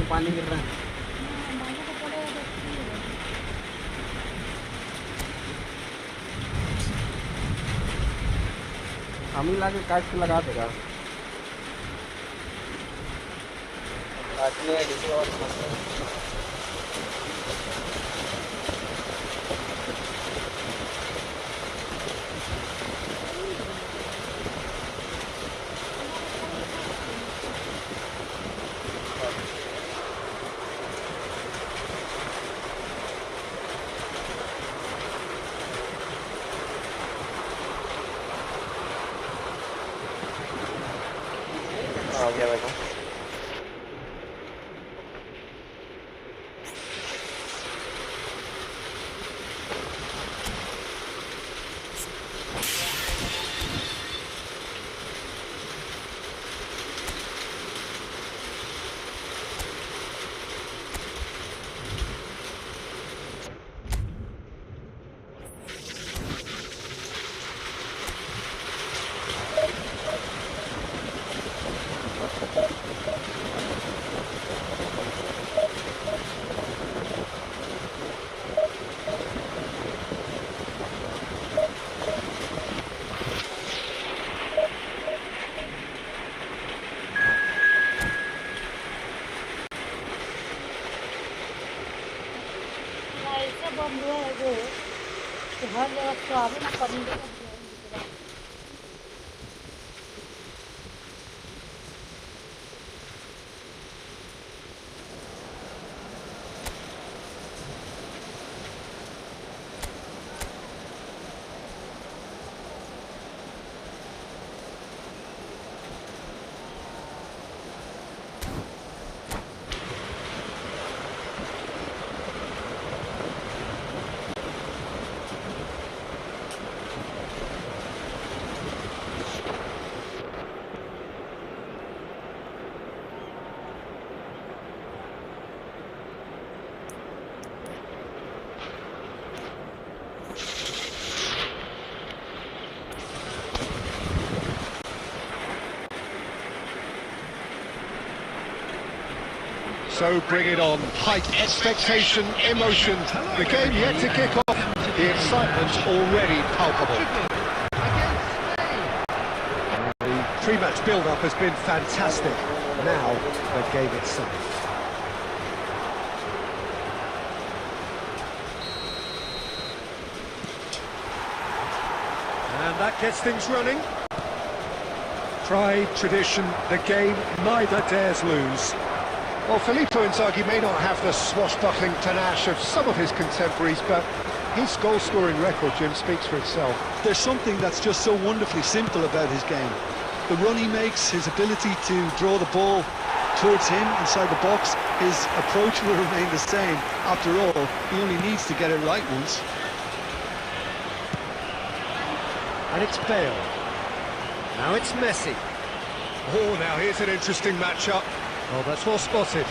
पानी गिर रहा है। हम ही लाके काट के लगा देगा। काटने किसी और आ गया देखो। बंद हुआ है वो तो हर जगह स्वाद ना paneer So bring it on. Height, expectation, emotion. The game yet to kick off. The excitement's already palpable. The pre-match build-up has been fantastic. Now, the game itself. And that gets things running. Pride, tradition, the game neither dares lose. Well, Filippo Inzaghi may not have the swashbuckling panache of some of his contemporaries, but his goal-scoring record, Jim, speaks for itself. There's something that's just so wonderfully simple about his game. The run he makes, his ability to draw the ball towards him inside the box, his approach will remain the same. After all, he only needs to get it right once. And it's Bale. Now it's Messi. Oh, now here's an interesting matchup. Oh, that's well spotted.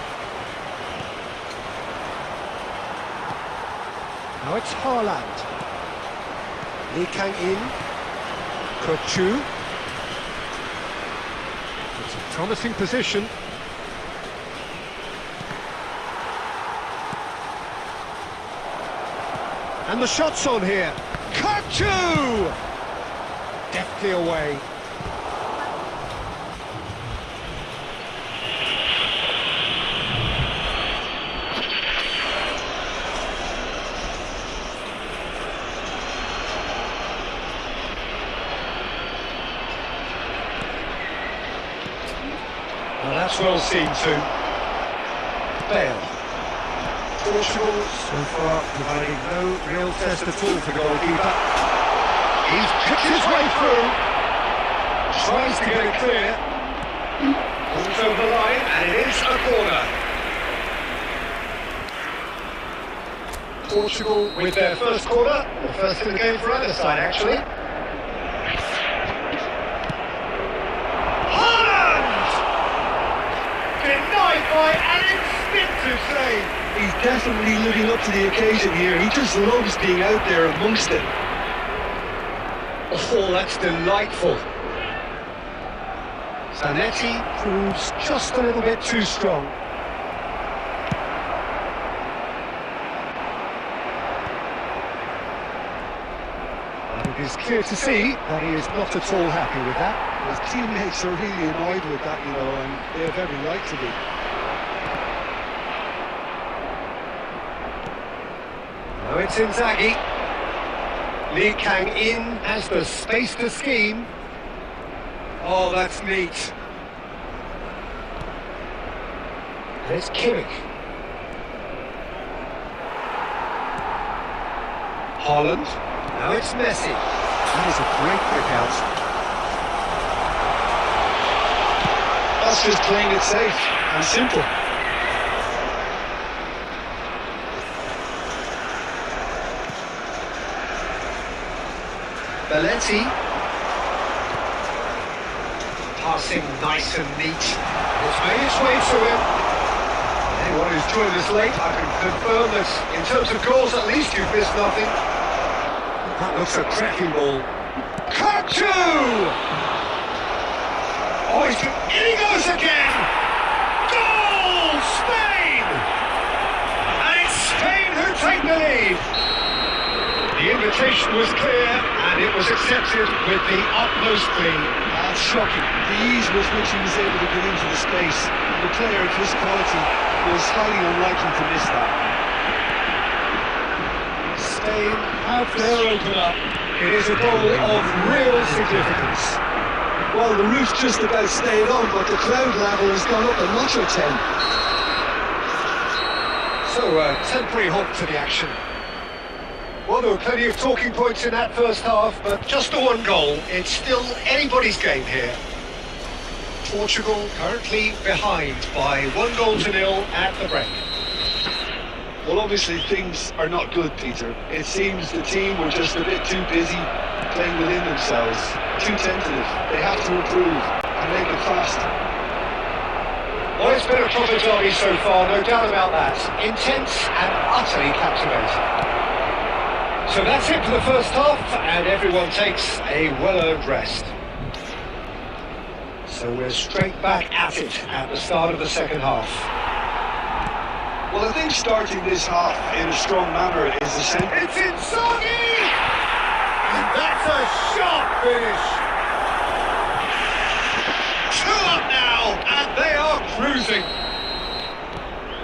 Now it's Haaland. Lee Kang-in. Kochu. It's a promising position. And the shot's on here. Kochu! Deftly away. Well, that's well seen too. Bale. Portugal so far providing no real test at all for goalkeeper. He's picked his way through. Tries to get it clear. Pulls over the line and it is a corner. Portugal with their first corner, the first in the game for either side actually. By an instinctive save. He's definitely living up to the occasion here. He just loves being out there amongst it. Oh, that's delightful. Zanetti proves just a little bit too strong. is clear to see that he is not at all happy with that. His teammates are really annoyed with that, you know, and they have every right to be. Now it's Inzaghi. Lee Kang-in has the space to scheme. Oh, that's neat. And it's Kimmich. Haaland. Now it's Messi. That is a great kick out. That's just playing it safe and simple. Belletti. Passing nice and neat. It's made its way to him. Anyone who's joined us late, I can confirm that in terms of goals, at least you've missed nothing. That looks a cracking ball. Kachu! Oh, in he goes again! Goal! Spain! And it's Spain who take the lead. The invitation was clear, and it was accepted with the utmost glee. That's shocking. The ease with which he was able to get into the space. The player of his quality was highly unlikely to miss that. Spain have their opener. It is a goal of real significance. Well, the roof's just about stayed on, but the crowd level has gone up a notch or 10. So, temporary halt to the action. Well, there were plenty of talking points in that first half, but just the one goal. It's still anybody's game here. Portugal currently behind by 1-0 at the break. Well, obviously things are not good, Peter. It seems the team were just a bit too busy playing within themselves, too tentative. They have to improve and make it fast. Well, it's been a proper derby so far, no doubt about that. Intense and utterly captivating. So that's it for the first half, and everyone takes a well-earned rest. So we're straight back at it at the start of the second half. Well, I think starting this half in a strong manner is essential. It's Inzaghi! And that's a sharp finish! 2 up now, and they are cruising.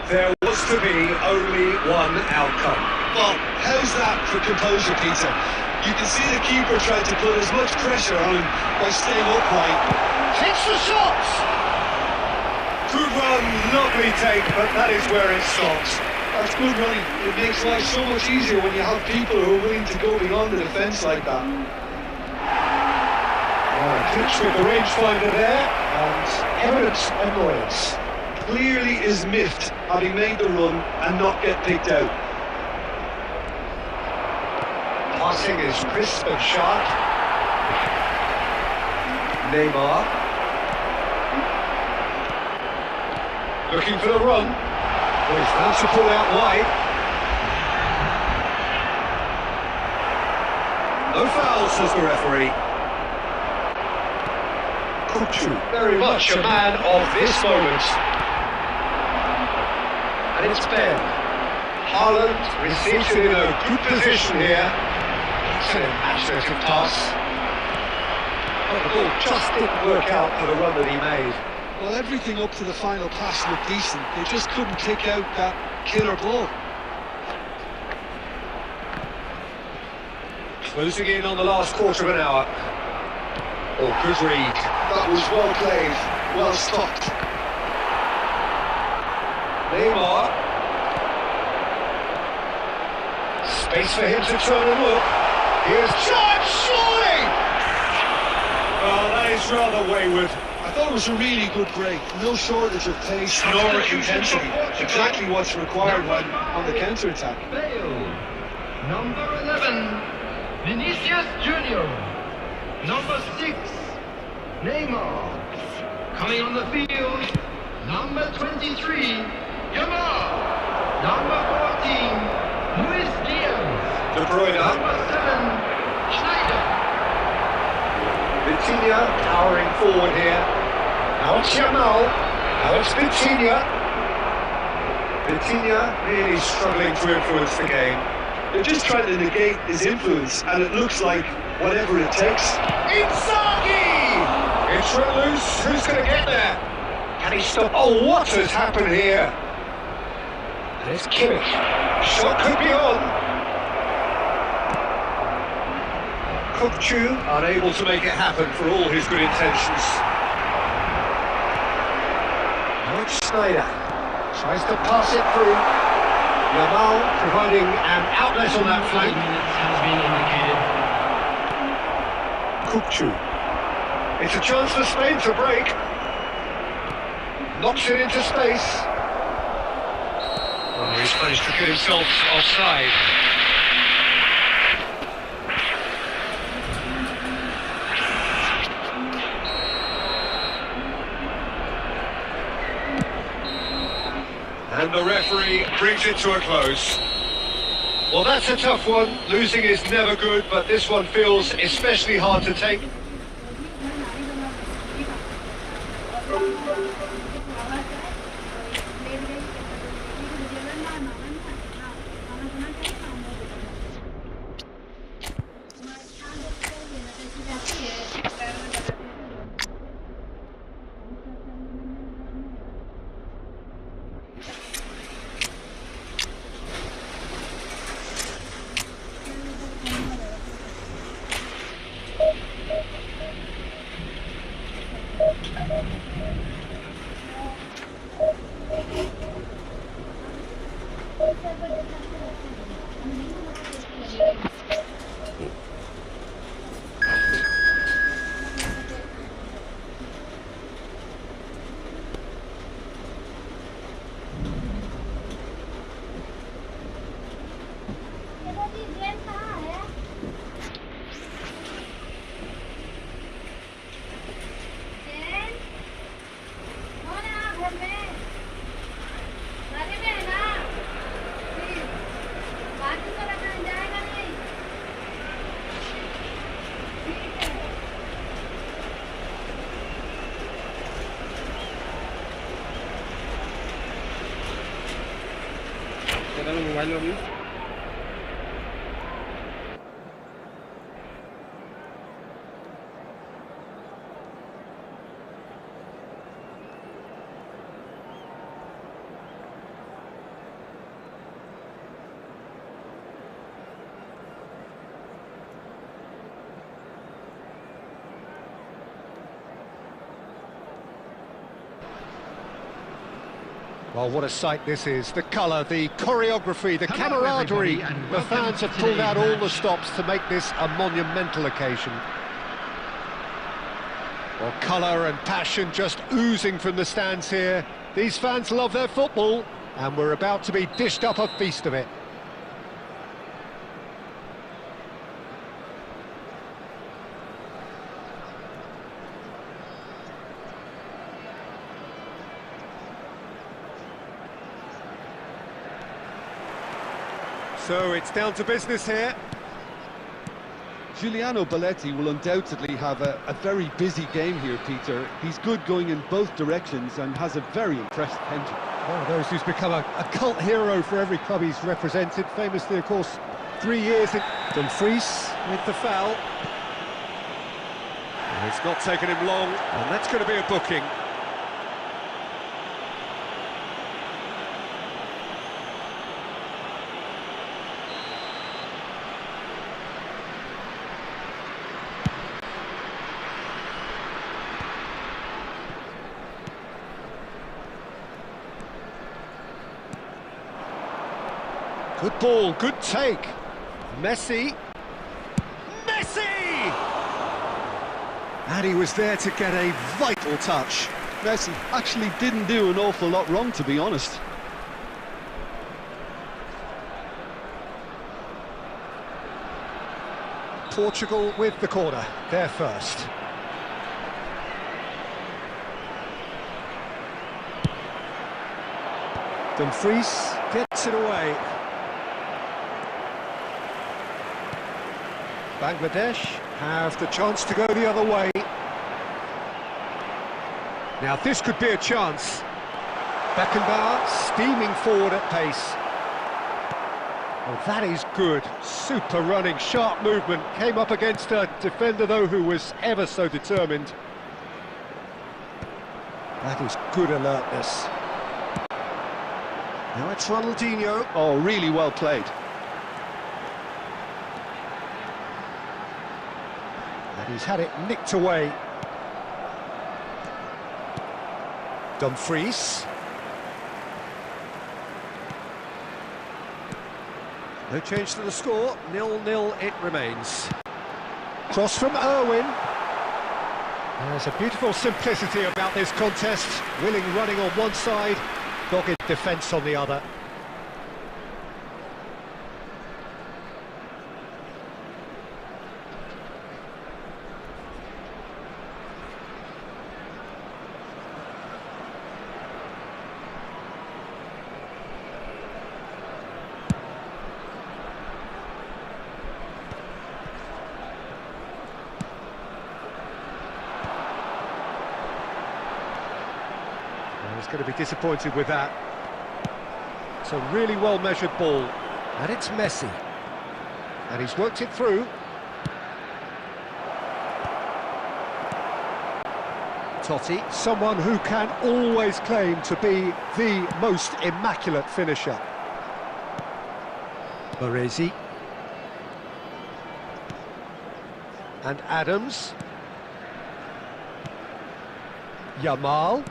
There was to be only one outcome. Well, how's that for composure, Peter? You can see the keeper tried to put as much pressure on him by staying upright. Takes the shot! Good run, lovely take, but that is where it stops. That's good running. It makes life so much easier when you have people who are willing to go beyond the defence like that. Pitch with the rangefinder there, and evident annoyance. Clearly is miffed having made the run and not get picked out. Passing is crisp and sharp. Neymar. Looking for the run. Well, he's found to pull out wide. No foul, says the referee. Kuchu, very much a man of this moment. And it's Ben. Haaland receives it in a good position here. It's an imaginative pass. But the ball just didn't work out for the run that he made. Well, everything up to the final pass looked decent. They just couldn't kick out that killer ball. Closing in on the last quarter of an hour. Oh, good read. That was well played, well stopped. Neymar. Space for him to turn and look. Here's charge, surely! Oh, that is rather wayward. I thought it was a really good break. No shortage of pace nor intensity. Exactly what's required when on the counter-attack. Bale. Number 11, Vinicius Junior. Number 6, Neymar. Coming on the field, number 23, Yamal. Number 14, Luis Diaz. De Bruyne. Number 7, Schneider. Vitinha powering forward here. Now it's Yamal. Now it's Vitinha. Vitinha really struggling to influence the game. They're just trying to negate his influence, and it looks like whatever it takes. Inzaghi! It's run loose. Who's going to get there? Can he stop? Oh, what has happened here? And it's Kimmich. Shot could be on. Kukcu unable to make it happen for all his good intentions. Now it's Schneider. Tries to pass it through. Yamal providing an outlet on that flank. Has been indicated. Kukcu. It's a chance for Spain to break. Knocks it into space. Oh, he's managed to get himself offside. And the referee brings it to a close. Well, that's a tough one. Losing is never good, but this one feels especially hard to take. Mobile में भी Well, what a sight this is. The colour, the choreography, the camaraderie. The fans have pulled out all the stops to make this a monumental occasion. Well, colour and passion just oozing from the stands here. These fans love their football, and we're about to be dished up a feast of it. So it's down to business here. Giuliano Belletti will undoubtedly have a very busy game here, Peter. He's good going in both directions and has a very impressive engine. One of those who's become a cult hero for every club he's represented. Famously, of course, 3 years in Dumfries with the foul. And it's not taken him long, and that's going to be a booking. Good ball, good take. Messi. And he was there to get a vital touch. Messi actually didn't do an awful lot wrong, to be honest. Portugal with the corner, they're first. Dumfries gets it away. Bangladesh have the chance to go the other way. Now this could be a chance. Beckenbauer steaming forward at pace. Oh, that is good. Super running, sharp movement. Came up against a defender, though, who was ever so determined. That is good alertness. Now it's Ronaldinho. Oh, really well played. And he's had it nicked away. Dumfries. No change to the score, 0-0 it remains. Cross from Irwin. There's a beautiful simplicity about this contest. Willing running on one side, dogged defence on the other. He's going to be disappointed with that. It's a really well-measured ball. And it's Messi. And he's worked it through. Totti, someone who can always claim to be the most immaculate finisher. Baresi. And Adams. Yamal.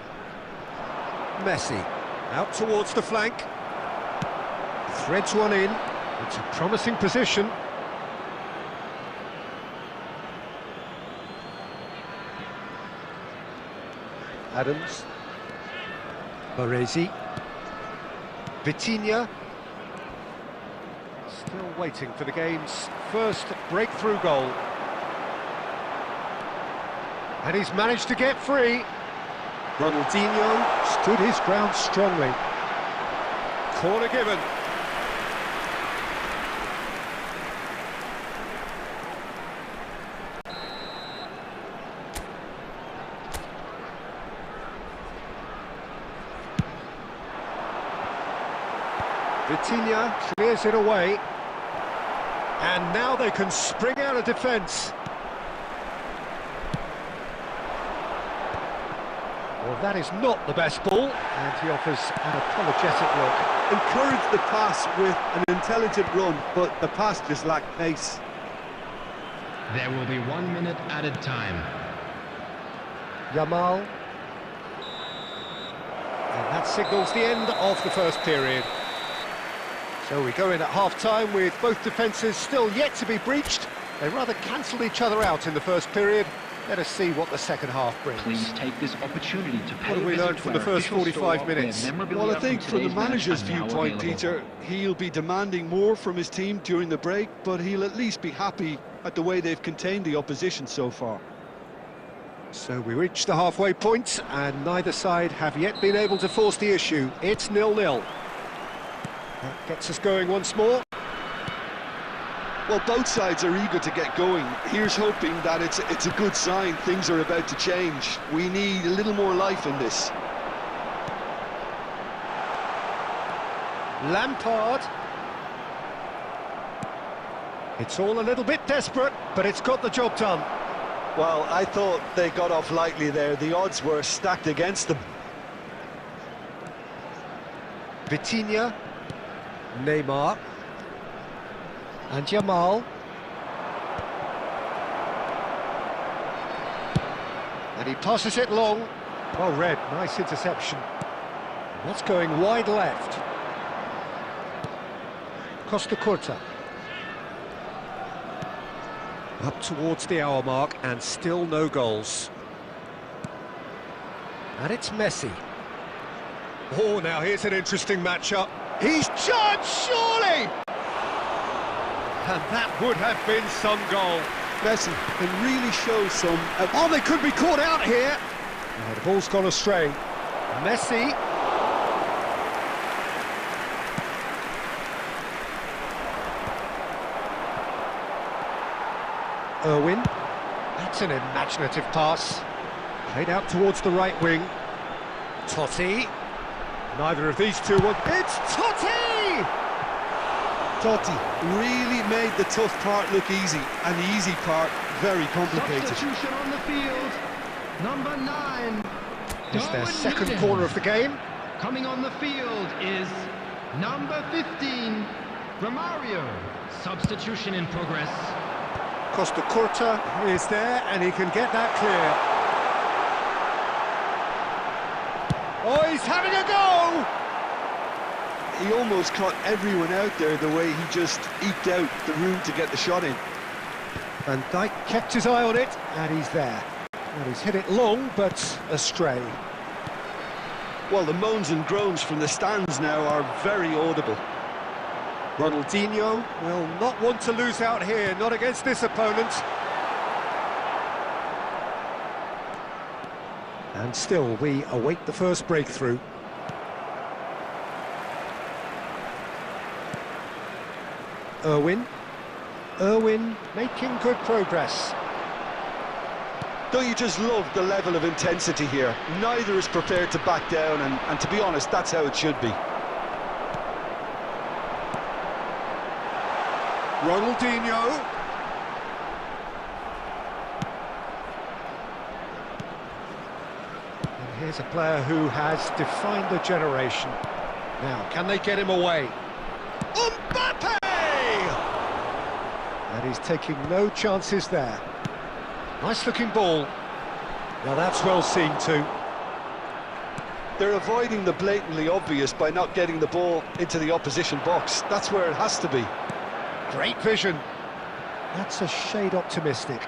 Messi, out towards the flank, threads one in, it's a promising position. Adams, Baresi, Vitinha, still waiting for the game's first breakthrough goal. And he's managed to get free. Ronaldinho stood his ground strongly. Corner given. Vitinha clears it away. And now they can spring out of defence. Well, that is not the best ball, and he offers an apologetic look. Encourage the pass with an intelligent run, but the pass just lacked pace. There will be 1 minute added time. Yamal. And that signals the end of the first period. So we go in at half-time with both defences still yet to be breached. They rather cancelled each other out in the first period. Let us see what the second half brings. Please take this opportunity to pay What have we learned from the first 45 minutes? Well, I think from the manager's viewpoint, Peter, he'll be demanding more from his team during the break, but he'll at least be happy at the way they've contained the opposition so far. So we reach the halfway point, and neither side have yet been able to force the issue. It's 0-0. That gets us going once more. Well, both sides are eager to get going. Here's hoping that it's a good sign. Things are about to change. We need a little more life in this. Lampard. It's all a little bit desperate, but it's got the job done. Well, I thought they got off lightly there. The odds were stacked against them. Vitinha. Neymar. And Yamal. And he passes it long. Well read, nice interception. That's going wide left. Costa Curta. Up towards the hour mark and still no goals. And it's Messi. Oh, now here's an interesting matchup. He's charged, surely! And that would have been some goal. Messi can really show some... Oh, they could be caught out here. Oh, the ball's gone astray. Messi. Irwin. That's an imaginative pass. Played out towards the right wing. Totti. Neither of these two will... It's Totti! Totti really made the tough part look easy, and the easy part very complicated. Substitution on the field. Number 9. It's their Darwin second Newton. corner of the game. Coming on the field is number 15, Romario. Substitution in progress. Costa Curta is there, and he can get that clear. Oh, he's having a go! He almost caught everyone out there the way he just eked out the room to get the shot in. Van Dijk kept his eye on it, and he's there. And he's hit it long, but astray. Well, the moans and groans from the stands now are very audible. Ronaldinho will not want to lose out here, not against this opponent. And still, we await the first breakthrough. Irwin making good progress. Don't you just love the level of intensity here? Neither is prepared to back down, and to be honest, that's how it should be. Ronaldinho. And here's a player who has defined a generation. Now, can they get him away? Mbappe! And he's taking no chances there. Nice looking ball. Now that's well seen too. They're avoiding the blatantly obvious by not getting the ball into the opposition box. That's where it has to be. Great vision. That's a shade optimistic.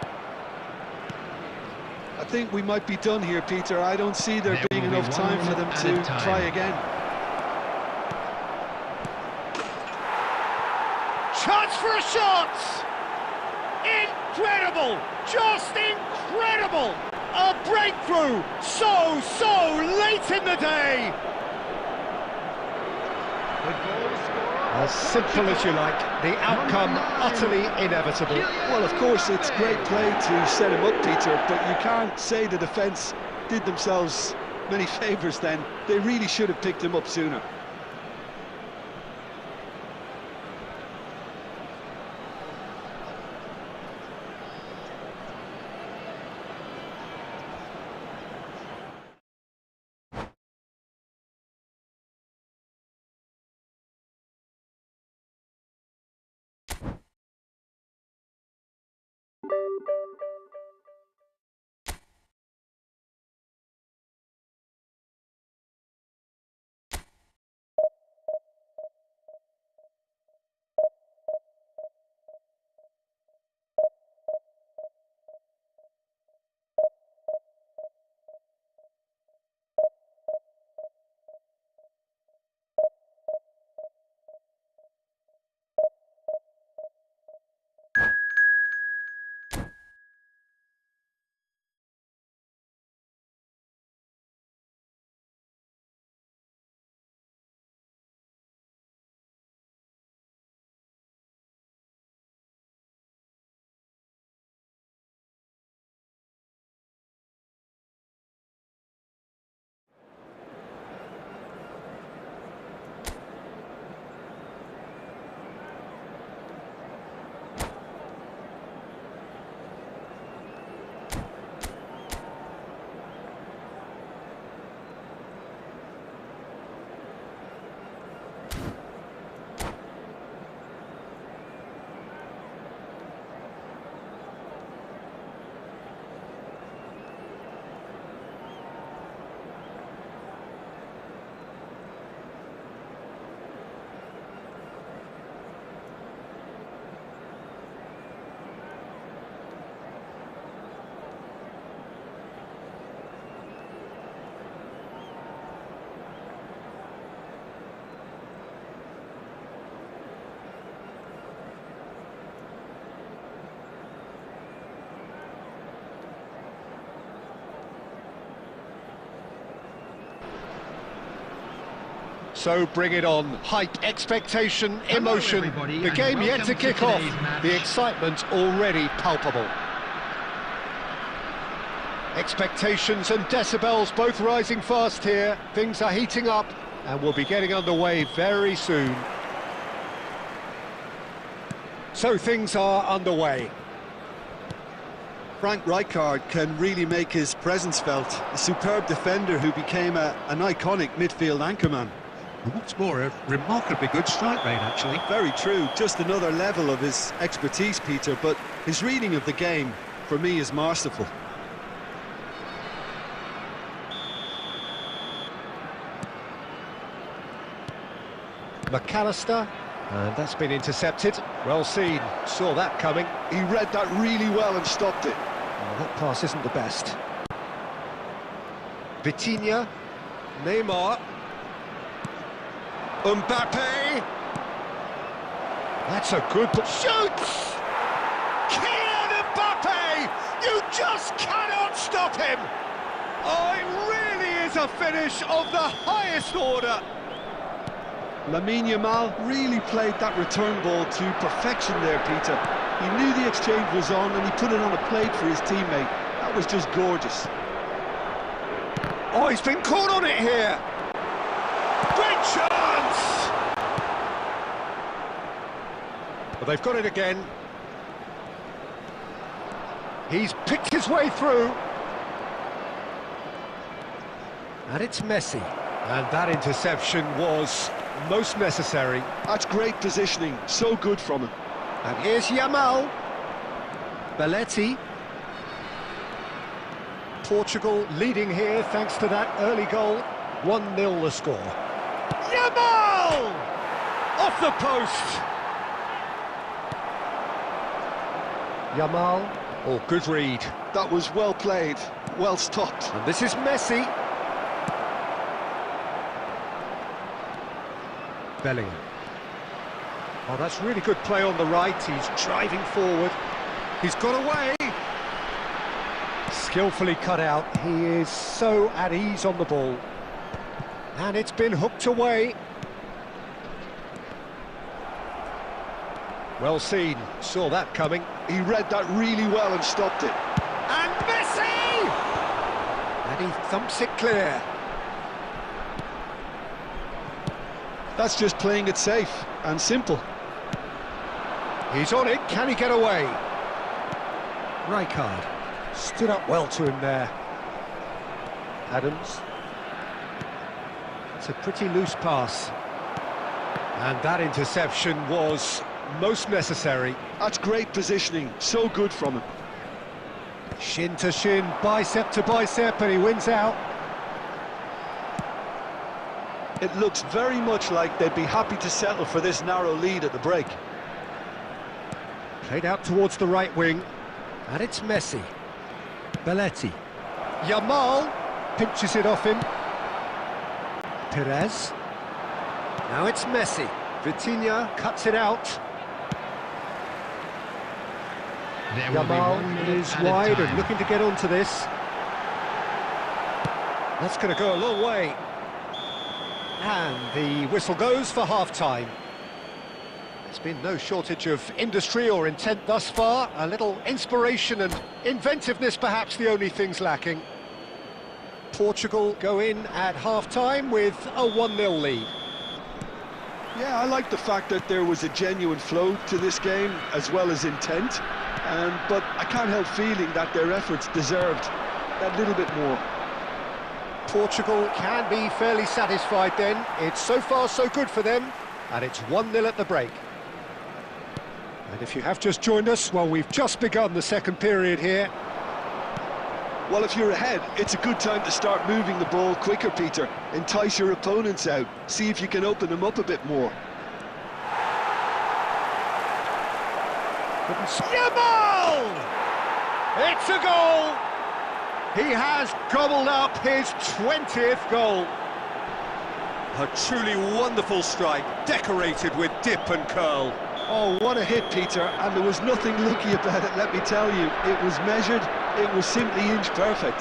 I think we might be done here, Peter. I don't see there There being will be enough 1 time for minute them at a to time. try again. Chance for a shot! Incredible! Just incredible! A breakthrough! So late in the day! As simple as you like, the outcome utterly inevitable. Well, of course, it's great play to set him up, Peter, but you can't say the defence did themselves many favours then. They really should have picked him up sooner. So bring it on. Hype, expectation, emotion. everybody, The and game yet welcome to to kick off. today's match. The excitement already palpable. Expectations and decibels both rising fast here. Things are heating up and we'll be getting underway very soon. So things are underway. Frank Rijkaard can really make his presence felt. A superb defender who became an iconic midfield anchorman. What's more, a remarkably good strike rate, actually. Very true, just another level of his expertise, Peter, but his reading of the game, for me, is masterful. McAllister, and that's been intercepted. Well seen, saw that coming. He read that really well and stopped it. Well, that pass isn't the best. Vitinha, Neymar, Mbappe. That's a good shoots! Kylian Mbappe! You just cannot stop him! Oh, it really is a finish of the highest order. Lamine Yamal really played that return ball to perfection there, Peter. He knew the exchange was on and he put it on a plate for his teammate. That was just gorgeous. Oh, he's been caught on it here! Great chance! Well, they've got it again. He's picked his way through. And it's Messi. And that interception was most necessary. That's great positioning, so good from him. And here's Yamal. Belletti. Portugal leading here thanks to that early goal. 1-0 the score. Yamal! Off the post! Yamal. Oh, good read. That was well played, well stopped. And this is Messi. Bellingham. Oh, that's really good play on the right. He's driving forward. He's got away. Skillfully cut out. He is so at ease on the ball. And it's been hooked away. Well seen. Saw that coming. He read that really well and stopped it. And Messi! And he thumps it clear. That's just playing it safe and simple. He's on it. Can he get away? Rijkaard stood up well to him there. Adams. It's a pretty loose pass. And that interception was most necessary. That's great positioning, so good from him. Shin to shin, bicep to bicep, and he wins out. It looks very much like they'd be happy to settle for this narrow lead at the break. Played out towards the right wing, and it's Messi. Belletti. Yamal pinches it off him. Perez. Now it's Messi. Vitinha cuts it out. There will be Yamal 1 minute is added wide time. and looking to get onto this. That's going to go a long way. And the whistle goes for half-time. There's been no shortage of industry or intent thus far. A little inspiration and inventiveness, perhaps the only things lacking. Portugal go in at half-time with a 1-0 lead. Yeah, I like the fact that there was a genuine flow to this game, as well as intent. But I can't help feeling that their efforts deserved that little bit more. Portugal can be fairly satisfied then. It's so far so good for them, and it's 1-0 at the break. And if you have just joined us, well, we've just begun the second period here. Well, if you're ahead, it's a good time to start moving the ball quicker, Peter. Entice your opponents out, see if you can open them up a bit more. Yamal! It's a goal! He has gobbled up his 20th goal. A truly wonderful strike, decorated with dip and curl. Oh, what a hit, Peter, and there was nothing lucky about it, let me tell you. It was measured, it was simply inch perfect.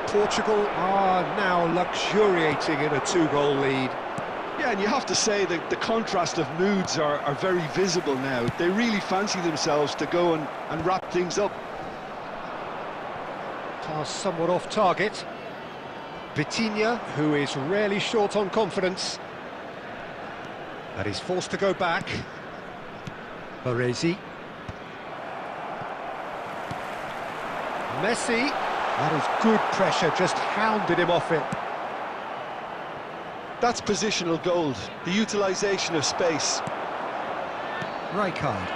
Portugal are now luxuriating in a 2-goal lead. Yeah, and you have to say that the contrast of moods are very visible now. They really fancy themselves to go and wrap things up. Pass somewhat off target. Vitinha, who is rarely short on confidence. And he's forced to go back. Baresi. Messi. That is good pressure, just hounded him off it. That's positional gold, the utilisation of space. Rijkaard.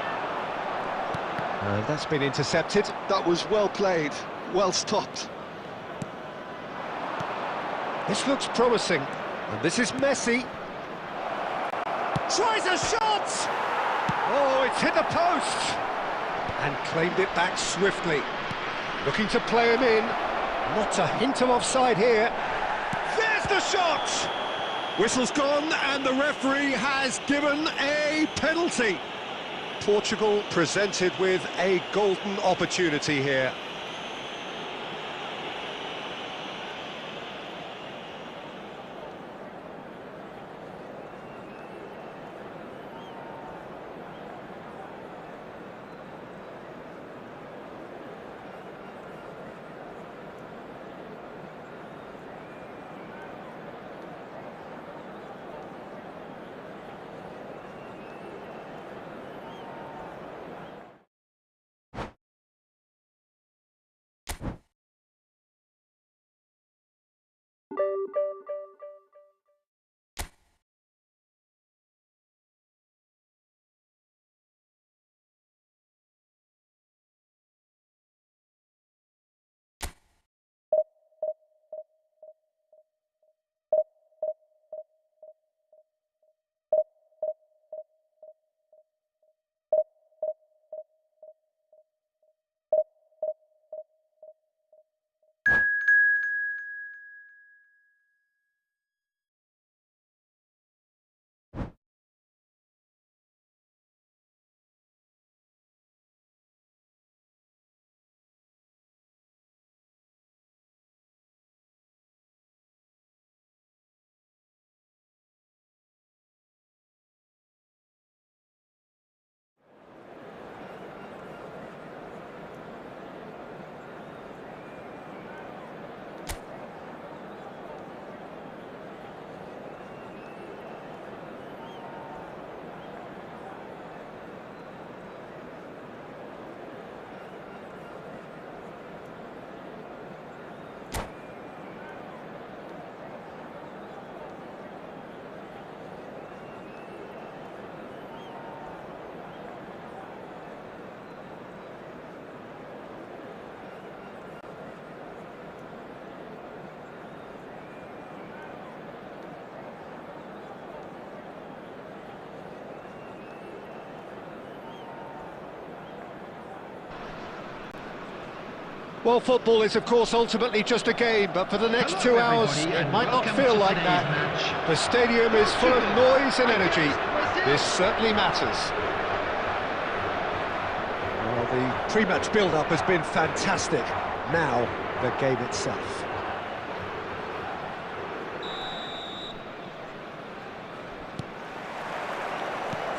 That's been intercepted. That was well played, well stopped. This looks promising. And this is Messi. Tries a shot! Oh, it's hit the post! And claimed it back swiftly. Looking to play him in. Not a hint of offside here. There's the shot! Whistle's gone and the referee has given a penalty. Portugal presented with a golden opportunity here. Well, football is, of course, ultimately just a game, but for the next 2 hours, it might not feel like that. The stadium is full of noise and energy. This certainly matters. Well, the pre-match build-up has been fantastic. Now, the game itself.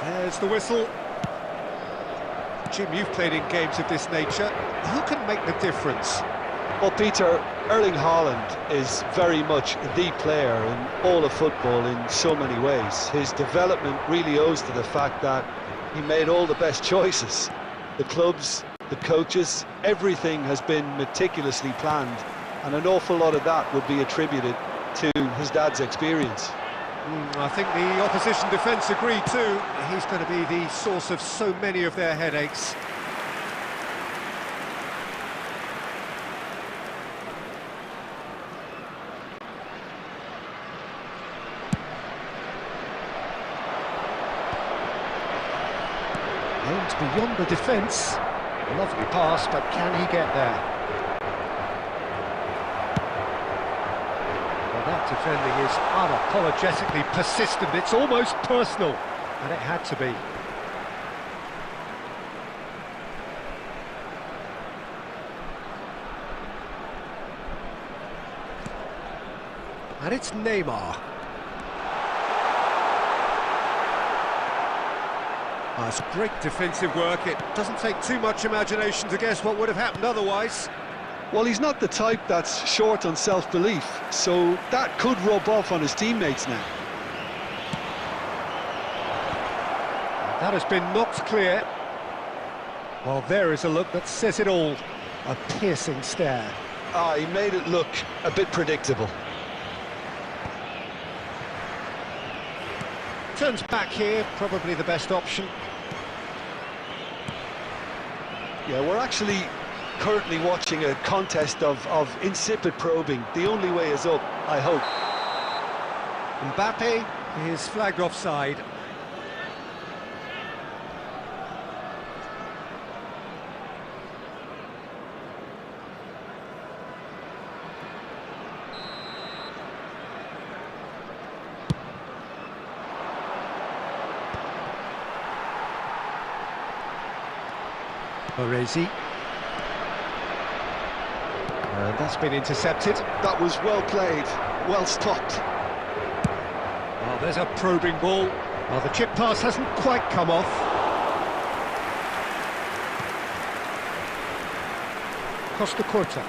There's the whistle. Jim, you've played in games of this nature. Who can make the difference? Well, Peter, Erling Haaland is very much the player in all of football in so many ways. His development really owes to the fact that he made all the best choices. The clubs, the coaches, everything has been meticulously planned, and an awful lot of that would be attributed to his dad's experience. I think the opposition defence agree too. He's going to be the source of so many of their headaches. Aimed beyond the defence. Lovely pass, but can he get there? That defending is unapologetically persistent, it's almost personal, and it had to be. And it's Neymar. That's great defensive work. It doesn't take too much imagination to guess what would have happened otherwise. Well, he's not the type that's short on self-belief, so that could rub off on his teammates now. That has been knocked clear. Well, there is a look that says it all. A piercing stare. Ah, he made it look a bit predictable. Turns back here, probably the best option. Yeah, we're actually currently watching a contest of insipid probing. The only way is up, I hope. Mbappe is flagged offside. Baresi. And that's been intercepted. That was well played, well stopped. Oh, there's a probing ball. Well, the chip pass hasn't quite come off. Costa Corta.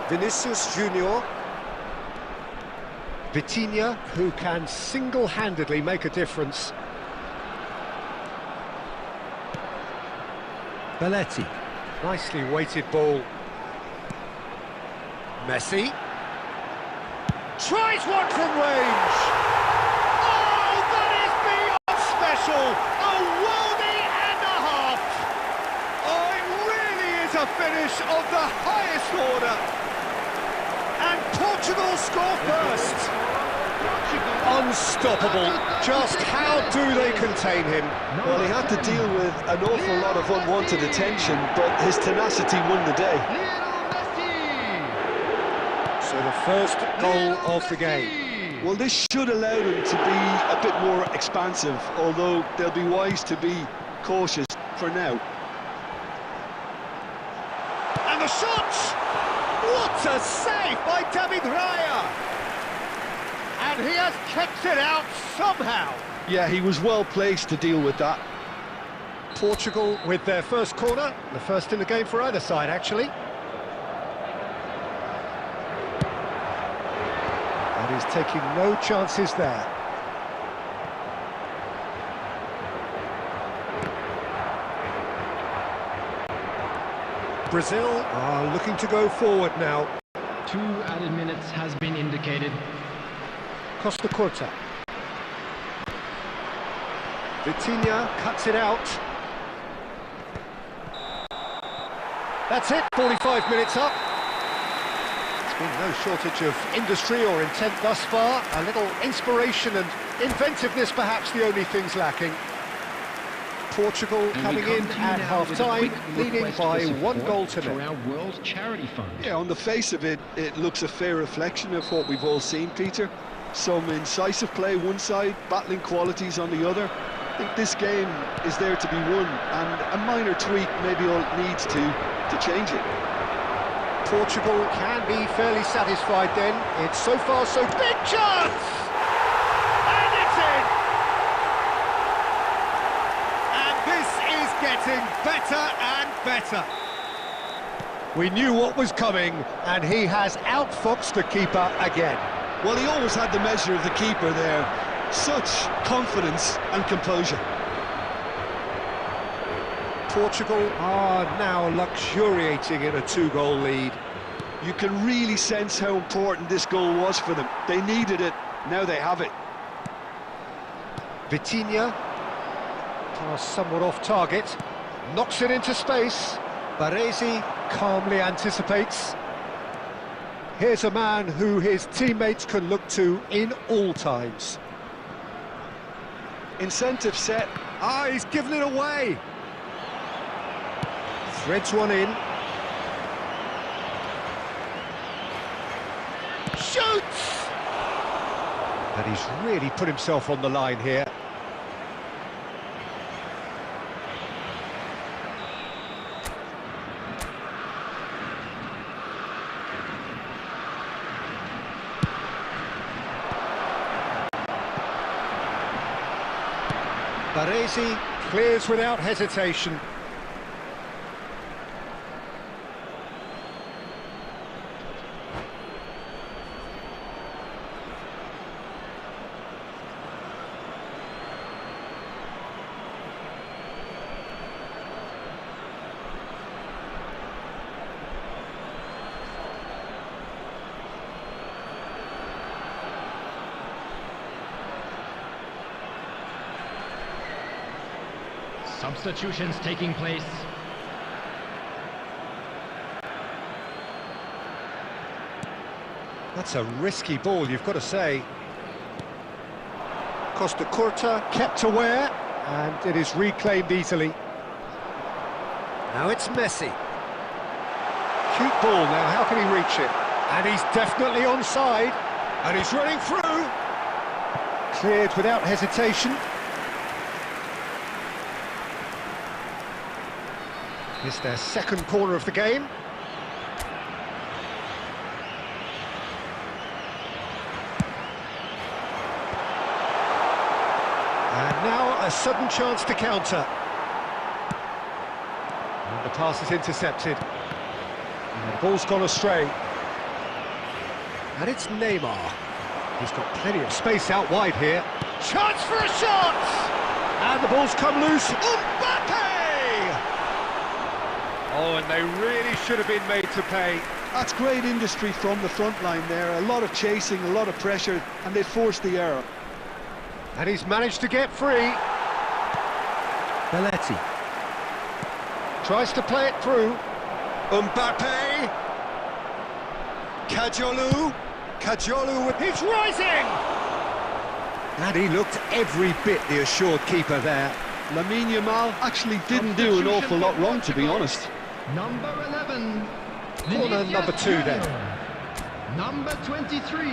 Vinicius Junior. Vitinha, who can single-handedly make a difference. Belletti. Nicely weighted ball. Messi. Tries one from range. Oh, that is beyond special. A worldie and a half. Oh, it really is a finish of the highest order. And Portugal score first. Unstoppable. Just how do they contain him? Well, he had to deal with an awful lot of unwanted attention, but his tenacity won the day. So the first goal of the game. Well, this should allow them to be a bit more expansive, although they'll be wise to be cautious for now. And the shot! What a save by David Raya! And he has kept it out somehow. Yeah, he was well placed to deal with that. Portugal with their first corner, the first in the game for either side, actually. And he's taking no chances there. Brazil are looking to go forward now. 2 added minutes has been indicated. Costa Corta. Vitinha cuts it out. That's it, 45 minutes up. There's been no shortage of industry or intent thus far. A little inspiration and inventiveness, perhaps the only things lacking. Portugal coming in at half-time, leading by 1 goal to nil. For our World Charity Fund. Yeah, on the face of it, it looks a fair reflection of what we've all seen, Peter. Some incisive play one side, battling qualities on the other. I think this game is there to be won, and a minor tweak maybe all it needs to change it. Portugal can be fairly satisfied then. It's so far so big chance! And it's in! And this is getting better and better. We knew what was coming, and he has outfoxed the keeper again. Well, he always had the measure of the keeper there. Such confidence and composure. Portugal are now luxuriating in a 2-goal lead. You can really sense how important this goal was for them. They needed it, now they have it. Vitinha, pass somewhat off target, knocks it into space. Baresi calmly anticipates. Here's a man who his teammates can look to in all times. Incentive set. Ah, he's given it away. Threads one in. Shoots! And he's really put himself on the line here. Baresi clears without hesitation. Substitutions taking place. That's a risky ball, you've got to say. Costa Curta kept aware, and it is reclaimed easily. Now it's Messi. Cute ball now, how can he reach it? And he's definitely onside, and he's running through. Cleared without hesitation. It's their second corner of the game. And now a sudden chance to counter. And the pass is intercepted. And the ball's gone astray. And it's Neymar. He's got plenty of space out wide here. Chance for a shot! And the ball's come loose. Mbappe! Oh, and they really should have been made to pay. That's great industry from the front line there. A lot of chasing, a lot of pressure, and they forced the error. And he's managed to get free. Belletti tries to play it through. Mbappe. Kajolu with he's rising! And he looked every bit the assured keeper there. Lamine Yamal actually didn't do an awful lot wrong, to be honest. Number 11. Corner number 2 then. Number 23.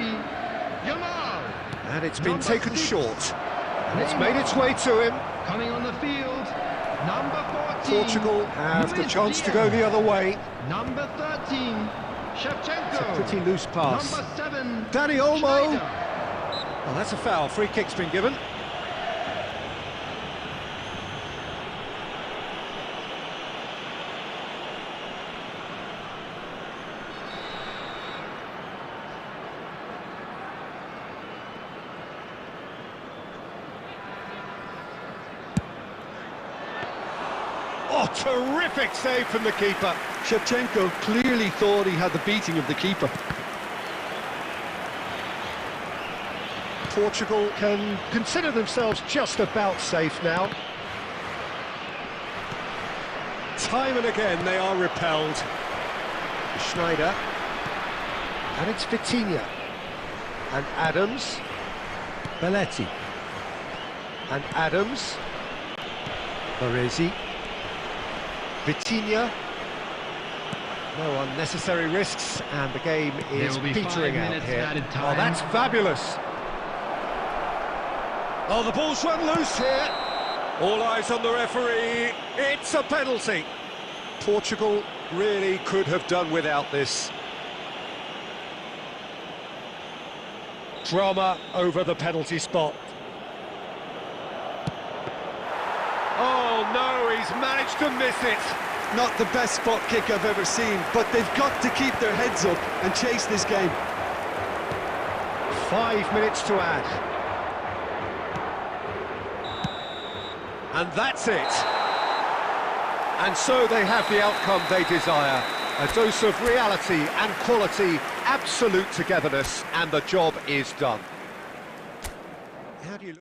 Yamal. And it's been Number taken 6. short. And it's made its way to him. Coming on the field. Number 14. Portugal have the Luis chance to Diaz. go the other way. Number 13. Shevchenko. It's a pretty loose pass. Number 7. Dani Olmo. Schneider. Oh, that's a foul. Free kick's been given. Oh, terrific save from the keeper. Shevchenko clearly thought he had the beating of the keeper. Portugal can consider themselves just about safe now. Time and again they are repelled. Schneider. And it's Vitinha. And Adams. Belletti. And Adams. Baresi. Vitinha. No unnecessary risks, and the game is There will be 5 petering out minutes here. added Oh, time. that's fabulous. Oh, the ball's run loose here. All eyes on the referee. It's a penalty. Portugal really could have done without this. Drama over the penalty spot. Oh no, he's managed to miss it. Not the best spot kick I've ever seen, but they've got to keep their heads up and chase this game. 5 minutes to add. And that's it. And so they have the outcome they desire. A dose of reality and quality, absolute togetherness, and the job is done. How do you look?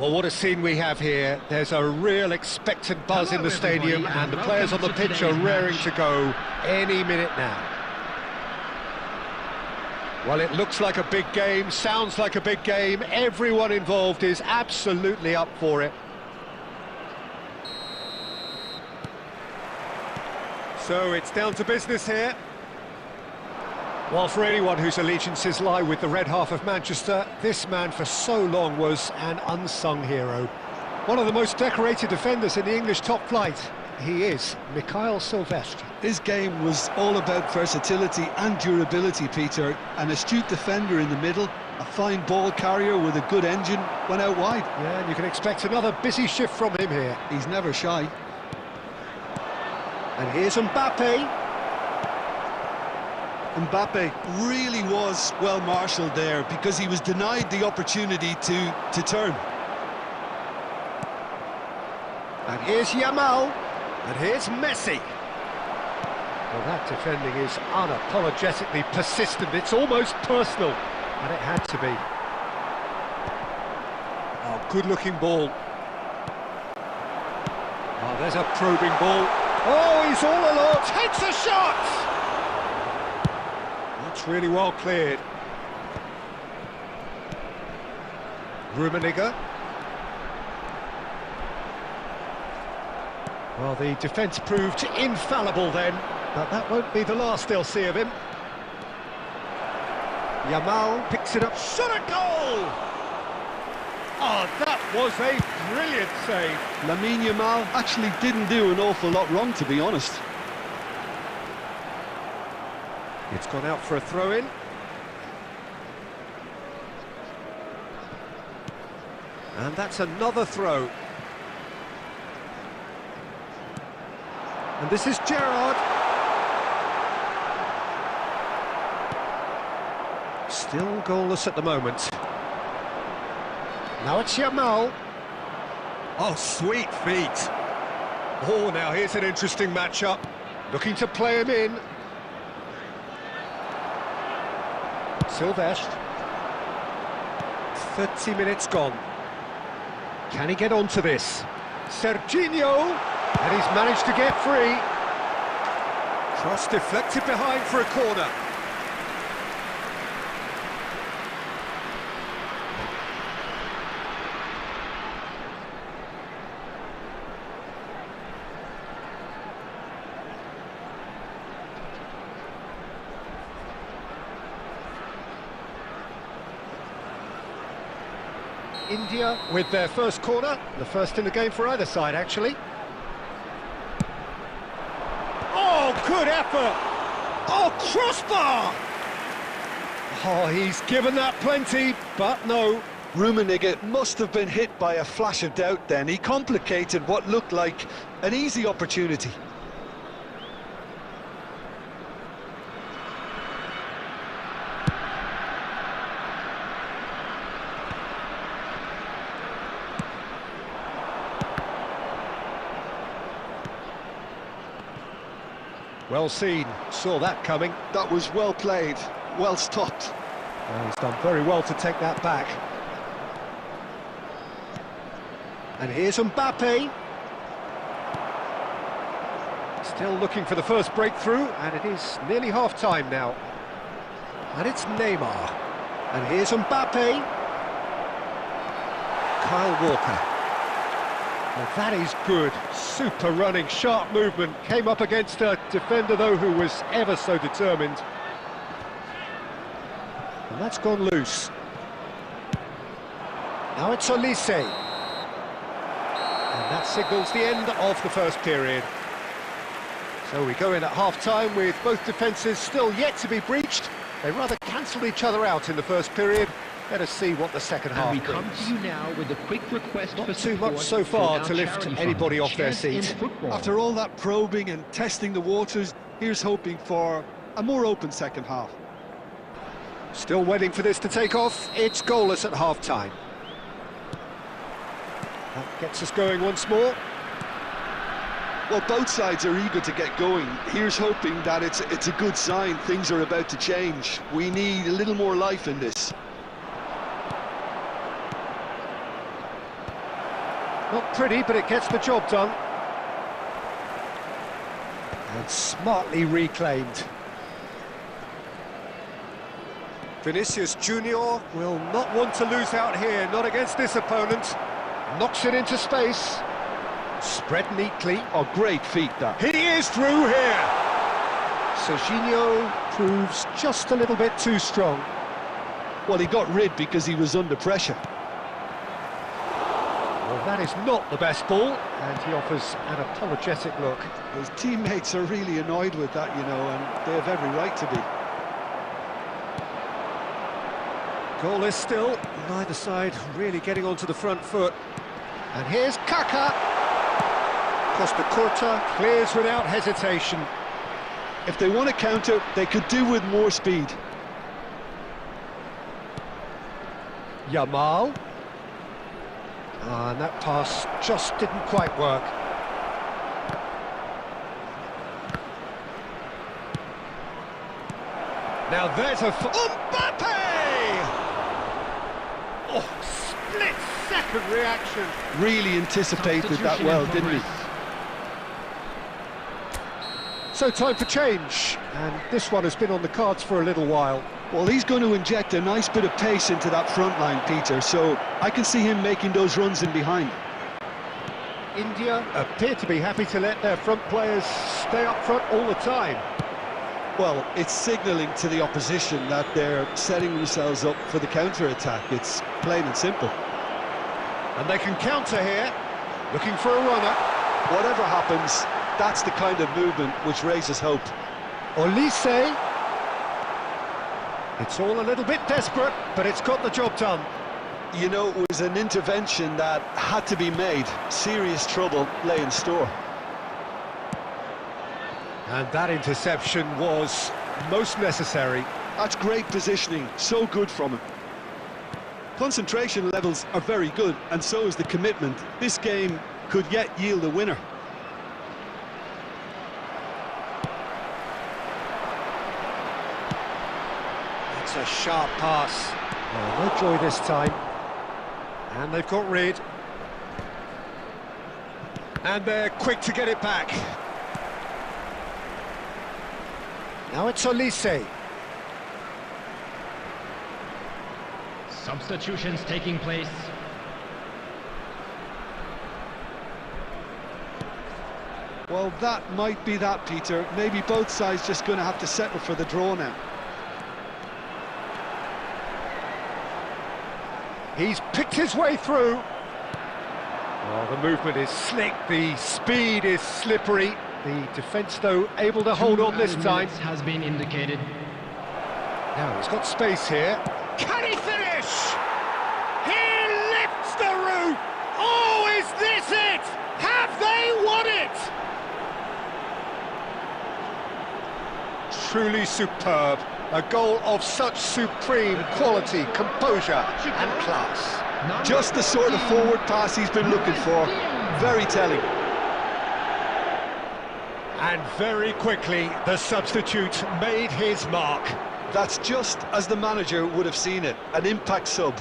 Well, what a scene we have here. There's a real expectant buzz in the stadium, and the players on the pitch are raring to go any minute now. Well, it looks like a big game, sounds like a big game. Everyone involved is absolutely up for it. So it's down to business here. Well, for anyone whose allegiances lie with the red half of Manchester, this man for so long was an unsung hero. One of the most decorated defenders in the English top flight. He is Mikhail Silvestre. His game was all about versatility and durability, Peter. An astute defender in the middle, a fine ball carrier with a good engine, went out wide. Yeah, and you can expect another busy shift from him here. He's never shy. And here's Mbappe. Mbappe really was well marshalled there because he was denied the opportunity to turn. And here's Yamal. And here's Messi. Well, that defending is unapologetically persistent. It's almost personal. And it had to be. Oh, good-looking ball. Oh, there's a probing ball. Oh, he's all alone. Takes a shot! That's really well cleared. Rummenigge. Well, the defence proved infallible then, but that won't be the last they'll see of him. Yamal picks it up, shot at goal! Oh, that was a brilliant save. Lamine Yamal actually didn't do an awful lot wrong, to be honest. It's gone out for a throw-in. And that's another throw. And this is Gerrard. Still goalless at the moment. Now it's Yamal. Oh, sweet feet. Oh, now here's an interesting matchup. Looking to play him in. Silvestre. 30 minutes gone. Can he get onto this? Serginho, and he's managed to get free. Cross deflected behind for a corner. India with their first corner, the first in the game for either side, actually. Oh, good effort! Oh, crossbar! Oh, he's given that plenty, but no. Rummenigge must have been hit by a flash of doubt then. He complicated what looked like an easy opportunity. Well seen, saw that coming. That was well played, well stopped. Well, he's done very well to take that back. And here's Mbappe. Still looking for the first breakthrough, and it is nearly half-time now. And it's Neymar. And here's Mbappe. Kyle Walker. Well, that is good. Super running, sharp movement. Came up against a defender, though, who was ever so determined. And that's gone loose. Now it's Olise. And that signals the end of the first period. So we go in at half-time with both defences still yet to be breached. They rather cancelled each other out in the first period. Let us see what the second half And we come brings. to you now with a quick request Not for too much support so far for to our lift charity anybody fund, off their Chess in seat. Football. After all that probing and testing the waters, here's hoping for a more open second half. Still waiting for this to take off. It's goalless at half-time. That gets us going once more. Well, both sides are eager to get going. Here's hoping that it's a good sign. Things are about to change. We need a little more life in this. Not pretty, but it gets the job done. And smartly reclaimed. Vinicius Junior will not want to lose out here, not against this opponent. Knocks it into space. Spread neatly. Oh, great feet, that. He is through here. Serginho proves just a little bit too strong. Well, he got rid because he was under pressure. Well, that is not the best ball, and he offers an apologetic look. His teammates are really annoyed with that, you know, and they have every right to be. Goal is still, neither side really getting onto the front foot. And here's Kaka. Costa Curta clears without hesitation. If they want to counter, they could do with more speed. Yamal. And that pass just didn't quite work. Now there's a... Mbappe! Oh, split-second reaction. Really anticipated that well, didn't he? So time for change, and this one has been on the cards for a little while. Well, he's going to inject a nice bit of pace into that front line, Peter, so I can see him making those runs in behind. India appear to be happy to let their front players stay up front all the time. Well, it's signalling to the opposition that they're setting themselves up for the counter-attack. It's plain and simple. And they can counter here, looking for a runner. Whatever happens, that's the kind of movement which raises hope. Olise. It's all a little bit desperate, but it's got the job done. You know, it was an intervention that had to be made. Serious trouble lay in store. And that interception was most necessary. That's great positioning, so good from him. Concentration levels are very good, and so is the commitment. This game could yet yield a winner. It's a sharp pass. Oh, no joy this time. And they've got rid. And they're quick to get it back. Now it's Olise. Substitutions taking place. Well, that might be that, Peter. Maybe both sides just going to have to settle for the draw now. He's picked his way through. Oh, the movement is slick, the speed is slippery. The defence, though, able to hold on this time. Has been indicated. Now he's got space here. Can he finish? He lifts the roof! Oh, is this it? Have they won it? Truly superb. A goal of such supreme quality, composure and class. Just the sort of forward pass he's been looking for. Very telling. And very quickly, the substitute made his mark. That's just as the manager would have seen it. An impact sub.